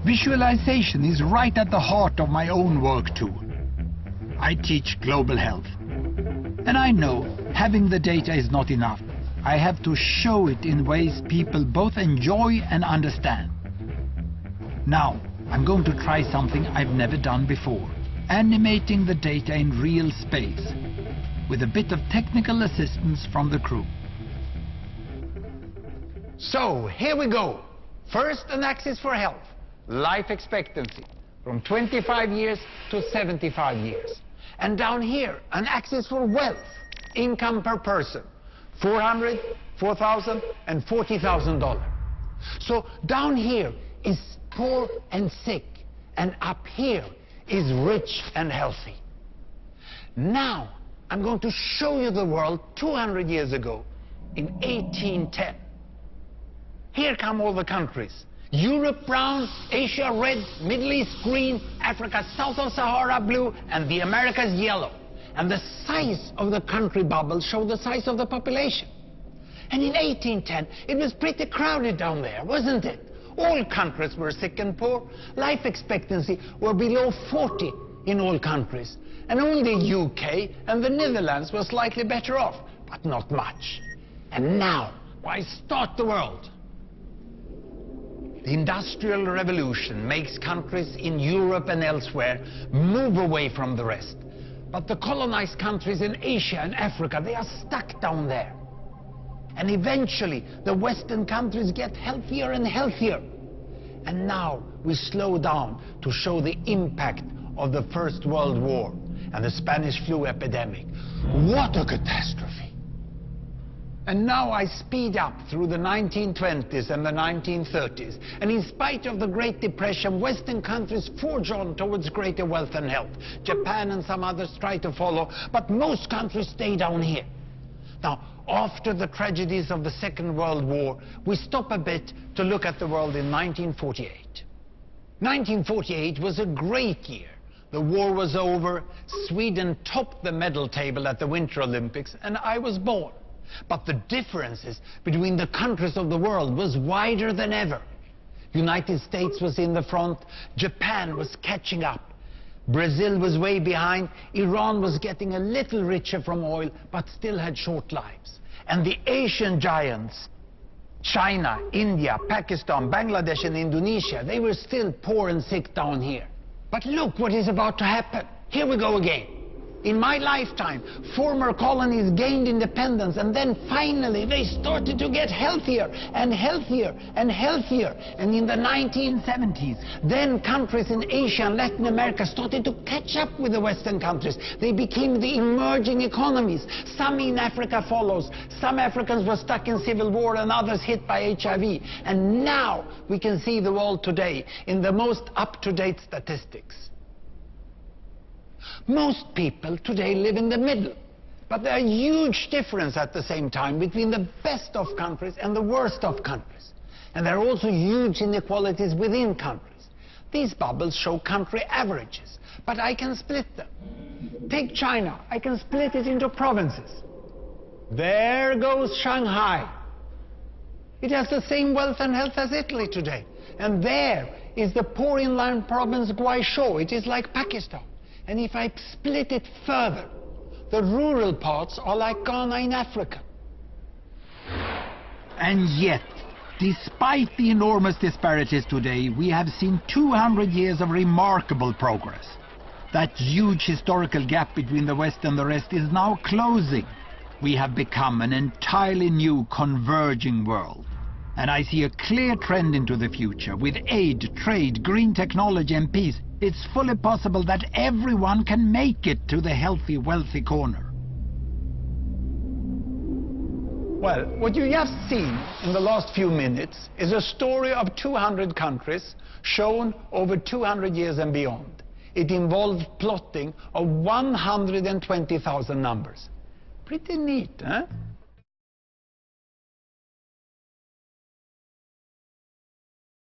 Visualization is right at the heart of my own work too. I teach global health. And I know having the data is not enough. I have to show it in ways people both enjoy and understand. Now, I'm going to try something I've never done before. Animating the data in real space, with a bit of technical assistance from the crew. So, here we go. First, an axis for health. Life expectancy, from 25 years to 75 years. And down here, an axis for wealth, income per person, $400, $4,000, and $40,000. So down here is poor and sick, and up here is rich and healthy. Now, I'm going to show you the world 200 years ago, in 1810. Here come all the countries. Europe brown, Asia red, Middle East green, Africa south of Sahara blue, and the Americas yellow. And the size of the country bubbles show the size of the population. And in 1810, it was pretty crowded down there, wasn't it? All countries were sick and poor. Life expectancy were below 40 in all countries. And only UK and the Netherlands were slightly better off, but not much. And now, why start the world? The Industrial Revolution makes countries in Europe and elsewhere move away from the rest. But the colonized countries in Asia and Africa, they are stuck down there. And eventually, the Western countries get healthier and healthier. And now we slow down to show the impact of the First World War and the Spanish flu epidemic. What a catastrophe! And now I speed up through the 1920s and the 1930s. And in spite of the Great Depression, Western countries forge on towards greater wealth and health. Japan and some others try to follow, but most countries stay down here. Now, after the tragedies of the Second World War, we stop a bit to look at the world in 1948. 1948 was a great year. The war was over, Sweden topped the medal table at the Winter Olympics, and I was born. But the differences between the countries of the world was wider than ever. United States was in the front, Japan was catching up. Brazil was way behind, Iran was getting a little richer from oil, but still had short lives. And the Asian giants, China, India, Pakistan, Bangladesh and Indonesia, they were still poor and sick down here. But look what is about to happen. Here we go again. In my lifetime, former colonies gained independence, and then finally they started to get healthier and healthier and healthier. And in the 1970s, then countries in Asia and Latin America started to catch up with the Western countries. They became the emerging economies. Some in Africa follows. Some Africans were stuck in civil war and others hit by HIV. And now we can see the world today in the most up-to-date statistics. Most people today live in the middle, but there are huge differences at the same time between the best of countries and the worst of countries. And there are also huge inequalities within countries. These bubbles show country averages, but I can split them. Take China, I can split it into provinces. There goes Shanghai. It has the same wealth and health as Italy today. And there is the poor inland province Guizhou. It is like Pakistan. And if I split it further, the rural parts are like Ghana in Africa. And yet, despite the enormous disparities today, we have seen 200 years of remarkable progress. That huge historical gap between the West and the rest is now closing. We have become an entirely new converging world. And I see a clear trend into the future. With aid, trade, green technology and peace, it's fully possible that everyone can make it to the healthy, wealthy corner. Well, what you just seen in the last few minutes is a story of 200 countries shown over 200 years and beyond. It involved plotting of 120,000 numbers. Pretty neat, huh?